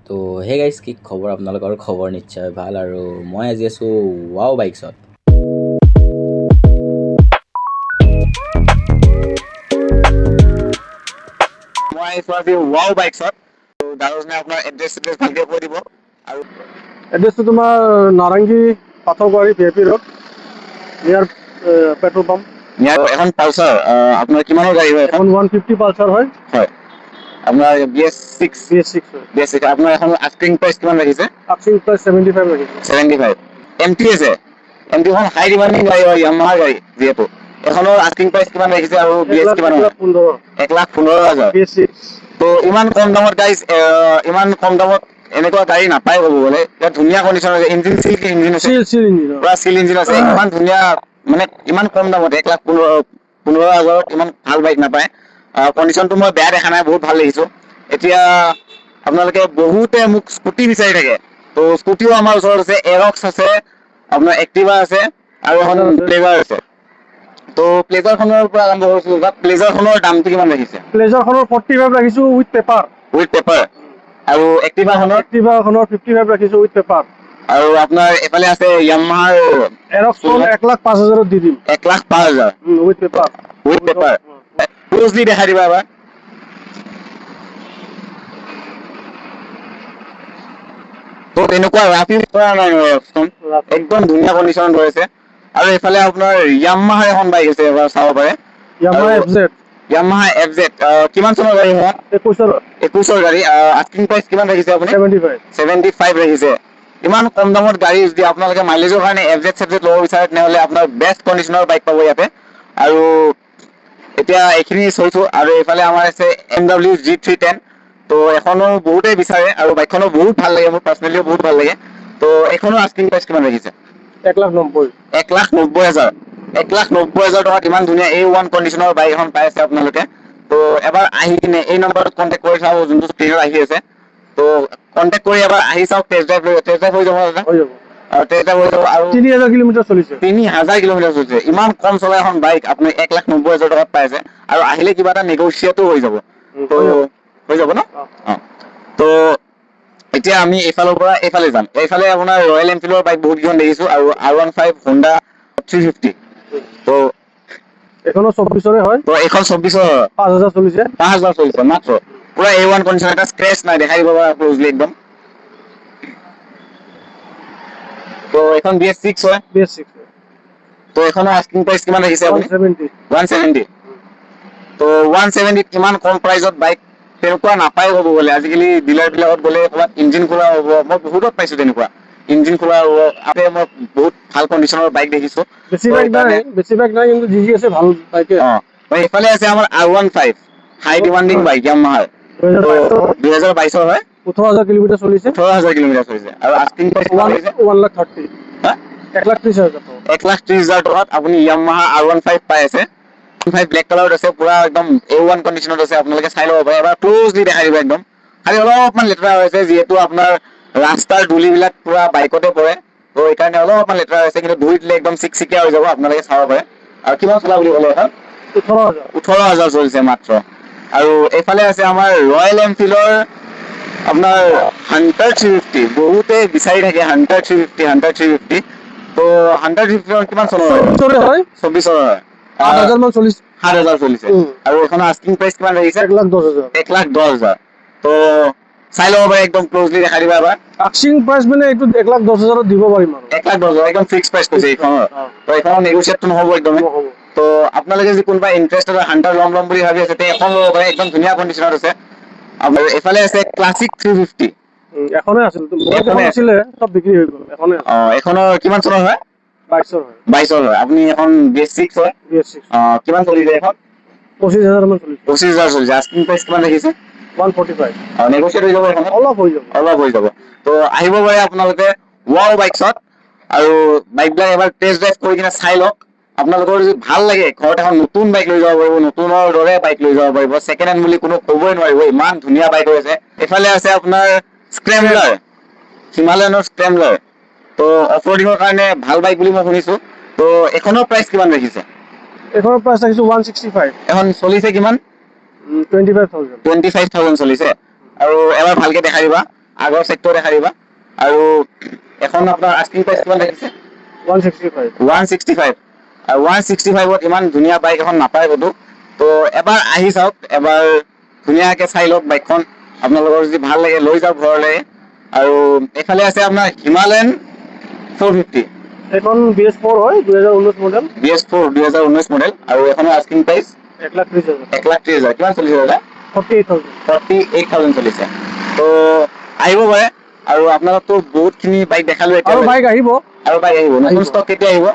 তো hey guys, কি খবৰ? আপোনালোকৰ খবৰ নিশ্চয় ভাল। আৰু মই আজি আছোঁ ৱাও বাইকছত। মই আহিছোঁ আজি ৱাও বাইকছত। দাৰোজনে আপোনাৰ এড্ৰেছ ভালকৈ কৈ দিব। আৰু এড্ৰেছটো তোমাৰ নাৰেংগী পাথৰগুৱাৰী VIP ৰোড নিয়াৰ পেট্ৰল পাম্প। এখন পালচাৰ আপোনাৰ কিমানৰ গাড়ী হয়? এখন 150 পালচাৰ হয়। হয়, আপোনাৰ BS6 হয়। আপোনাৰ এখন আস্কিং প্ৰাইচ কিমান ৰাখিছে? আস্কিং প্ৰাইচ 75 ৰাখিছে। 75 MT আছে। MT-খন হাই ডিমাণ্ডিং গাড়ী হয়, য়ামাহাৰ গাড়ী যিহেতু। এখনৰ আস্কিং প্ৰাইচ কিমান ৰাখিছে আৰু BS কিমান হয়? 1,15,000। BS6। তো ইমান কম দামত গাইজ, ইমান কম দামত এনেকুৱা গাড়ী নাপায় ক'ব গ'লে। ইয়াত ধুনীয়া কণ্ডিশ্যন আছে, ইঞ্জিন চিল ইঞ্জিন আছে, পুৰা চিল ইঞ্জিন আছে, ইমান ধুনীয়া, মানে ইমান কম দামত 1,15,000 ইমান ভাল বাইক নাপায়। কণ্ডিশ্যনটো মই বেয়া দেখা নাই, বহুত ভাল দেখিছোঁ। এতিয়া আপোনালোকে বহুতে মোক স্কুটি বিচাৰি থাকে, তো স্কুটিও আমাৰ ওচৰত আছে। এৰক্স আছে, আপোনাৰ এক্টিভা আছে আৰু এখন প্লেজাৰ আছে। তো প্লেজাৰখনৰ পৰা আৰম্ভ কৰিছোঁ। প্লেজাৰখনৰ দামটো কিমান ৰাখিছে? প্লেজাৰখনৰ 45 ৰাখিছোঁ উইথ পেপাৰ। আৰু এক্টিভাখনৰ 55 ৰাখিছোঁ উইথ পেপাৰ। আৰু আপোনাৰ এফালে আছে য়ামাহাৰ এৰক্সখন 1,05,000 দি দিম। 1,05,000 উইথ পেপাৰ। ক্লোজলি দেখাই দিবা এবাৰ। তো তেনেকুৱা ৰাফি কৰা নাই, একদম ধুনীয়া কণ্ডিশ্যনত ৰৈছে। আৰু এইফালে আপোনাৰ য়ামাহাৰ এখন বাইক আছে, এবাৰ চাব পাৰে। য়ামাহা FZ কিমান চনৰ গাড়ী হয়? 21ৰ গাড়ী। আস্কিং প্ৰাইচ কিমান ৰাখিছে আপুনি? 75 ৰাখিছে। ইমান কম দামত গাড়ী যদি আপোনালোকে মাইলেজৰ কাৰণে FZ ল'ব বিচাৰে, তেনেহ'লে আপোনাৰ বেষ্ট কণ্ডিশ্যনৰ বাইক পাব ইয়াতে। আৰু এতিয়া এইখিনি চৈছোঁ। আৰু এইফালে আমাৰ আছে MW G310। তো এখনো বহুতেই বিচাৰে আৰু বাইকখনো বহুত ভাল লাগে, মোৰ পাৰ্চনেলিও বহুত ভাল লাগে। তো এইখনৰ আস্কিং প্ৰাইচ কিমান ৰাখিছে? 1,90,000। 1,90,000। 1,90,000 টকাত ইমান ধুনীয়া A1 কণ্ডিশ্যনৰ বাইক এখন পাই আছে আপোনালোকে। তো এবাৰ আহি কিনে এই নম্বৰত কণ্টেক্ট কৰি চাব, যোনটো স্ক্ৰীনত আহি আছে। তো কণ্টেক্ট কৰি এবাৰ আহি চাওক, টেষ্ট ড্ৰাইভ হৈ যাব দাদা। আৰু টেষ্ট ড্ৰাইভ হৈ যাব। আৰু 3,000 কিলোমিটাৰ চলিছে। 3,000 কিলোমিটাৰ চলিছে। ইমান কম চলা এখন বাইক আপুনি 1,90,000 টকাত পাই আছে। আৰু আহিলে কিবা এটা নেগচিয়েটো হৈ যাব। তো হৈ যাব ন? তো এতিয়া আমি এইফালৰ পৰা এইফালে যাম। এইফালে আপোনাৰ ৰয়েল এনফিল্ডৰ বাইক বহুত কেইখন দেখিছোঁ, আৰু R15, হোণ্ডা 350। তো এখনো 24ৰে হয়। তো এইখন 24ৰ 5,000 চলিছে। 5,000 চলিছে মাত্ৰ। পুৰা A1 কণ্ডিশ্যন, এটা স্ক্ৰেচ নাই, দেখাই দিব পৰা ক্লোজলি একদম। তো এখন BS6 হয়। তো এখনৰ আস্কিং প্ৰাইচ কিমান ৰাখিছে আপুনি? 170। তো 170 ইমান কম প্ৰাইজত বাইক তেনেকুৱা নাপায় ক'ব গ'লে। আজিকালি ডিলাৰবিলাকত গ'লে ক'ৰবাত ইঞ্জিন খোলা হ'ব, মই বহুতত পাইছোঁ তেনেকুৱা। ইঞ্জিন খোলা হ'ব, আৰু মই বহুত ভাল কণ্ডিশ্যনৰ বাইক দেখিছোঁ। বেছি বাইক নাই, কিন্তু যি আছে ভাল বাইকে। এইফালে আছে আমাৰ R15, হাই ডিমাণ্ডিং বাইক য়ামাহাৰ। 2022ৰ হয়। 18,000 কিলোমিটাৰ চলিছে। 18,000 কিলোমিটাৰ চলিছে। আৰু আস্কিং প্ৰাইচ 1,30,000। 1,30,000 টকাত আপুনি য়ামাহা R15 পাই আছে। ব্লেক কালাৰত আছে, পুৰা একদম A1 কণ্ডিশ্যনত আছে। আপোনালোকে চাই ল'ব পাৰে, এবাৰ ক্লোজলি দেখাই দিব একদম। খালি অলপমান লেতেৰা হৈছে, যিহেতু আপোনাৰ ৰাস্তাৰ ধূলিবিলাক পুৰা বাইকতে পৰে, তো সেইকাৰণে অলপমান লেতেৰা হৈছে। কিন্তু ধুই দিলে একদম চিকচিকীয়া হৈ যাব, আপোনালোকে চাব পাৰে। আৰু কিমান চলা বুলি ক'লে এখন? 18,000 চলিছে মাত্ৰ। আৰু এইফালে আছে আমাৰ ৰয়েল এনফিল্ডৰ আপোনাৰ হাণ্টাৰ 350। বহুতে বিচাৰি থাকে হাণ্টাৰ 350। তো হাণ্টাৰ 350 কিমান চনৰ হয়? 24ৰ হয়। 8,000 মান চলিছে। 7,000 চলিছে। আৰু এইখনৰ আস্কিং প্ৰাইচ কিমান ৰাখিছে? 1,10,000। 1,10,000। তো চাই ল'ব পাৰে, একদম ক্লোজলি দেখাই দিবা এবাৰ। আস্কিং প্ৰাইচ মানে এইটো 1,10,000 দিব পাৰিম আৰু। 1,10,000 একদম ফিক্স প্ৰাইচ কৈছে এইখনৰ। তো এইখনৰ নেগচিয়েটটো নহ'ব একদমেই। তো আপোনালোকে যদি কোনোবা ইণ্টাৰেষ্টেড হয়, হাণ্টাৰ ল'ম বুলি ভাবি আছে, তে এখন ল'ব পাৰে, একদম ধুনীয়া কণ্ডিশ্যনত আছে। আৰু এইফালে আছে ক্লাছিক 350। এখনে আছিল, চব বিক্ৰী হৈ গ'ল। এখনৰ কিমান চনৰ হয়? 22ৰ হয়। আপুনি এখন BS6 হয়। কিমান চলিছে এখন? 25,000 মান চলিছে। 25,000 চলিছে। আস্কিং প্ৰাইচ কিমান ৰাখিছে? 145। নেগচিয়েট হৈ যাব এখন? অলপ হৈ যাব। তো আহিব পাৰে আপোনালোকে ৱাও বাইকছত, আৰু বাইকবিলাক এবাৰ টেষ্ট ড্ৰাইভ কৰি কিনে চাই লওক। আপোনালোকৰ যদি ভাল লাগে, ঘৰত এখন নতুন বাইক লৈ যাব পাৰিব, নতুনৰ দৰে বাইক লৈ যাব পাৰিব। ছেকেণ্ড হেণ্ড বুলি কোনো ক'বই নোৱাৰিব, ইমান ধুনীয়া বাইক হৈছে। এইফালে আছে আপোনাৰ স্ক্ৰেমলাৰ, হিমালয়ানৰ স্ক্ৰেমলাৰ। তো অফ ৰডিঙৰ কাৰণে ভাল বাইক বুলি মই শুনিছোঁ। তো এখনৰ প্ৰাইচ কিমান ৰাখিছে? এখনৰ প্ৰাইচ ৰাখিছোঁ 165। এখন চলিছে কিমান? 25,000। 25,000 চলিছে। আৰু এবাৰ ভালকে দেখাই দিবা। আগৰ চেক্টৰ দেখা দিবা আৰু এখন আপোনাৰ আস্কিং প্ৰাইচ কিমান দেখিছে 165 165 আৰু 165ত ইমান ধুনীয়া বাইক এখন নাপায় ক'তো তো এবাৰ আহি চাওক এবাৰ ধুনীয়াকৈ চাই লওক বাইকখন আপোনালোকৰ যদি ভাল লাগে লৈ যাওক ঘৰলৈ আৰু এইফালে আছে আপোনাৰ হিমালয়ান 450 এখন BS4 হয় 2019 মডেল BS4 2019 মডেল আৰু এখনৰ আস্কিং প্ৰাইচ 1,30,000 1,30,000 কিমান চলিছে দাদা 48,000 চলিছে তো আহিব পাৰে আৰু আপোনালোকতো বহুতখিনি বাইক দেখালো আৰু এতিয়া বাইক আহিব আৰু বাইক আহিব নতুন ষ্টক কেতিয়া আহিব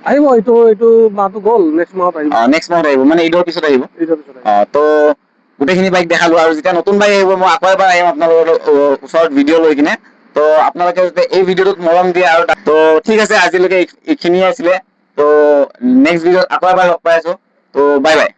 আহিব এইটো মাহটো গ'ল নেক্সট মাহত আহিব নেক্সট মাহত আহিব মানে ঈদৰ পিছত আহিব এইটোৰ পিছত আহিব তো গোটেইখিনি বাইক দেখালো আৰু যেতিয়া নতুন বাইক আহিব মই আকৌ এবাৰ আহিম আপোনালোকৰ ওচৰত ভিডিঅ' লৈ কিনে তো আপোনালোকে যাতে এই ভিডিঅ'টোত মৰম দিয়ে আৰু তো ঠিক আছে আজিলৈকে এইখিনিয়ে আছিলে তো নেক্সট ভিডিঅ'ত আকৌ এবাৰ লগ পাই আছো তো বাই বাই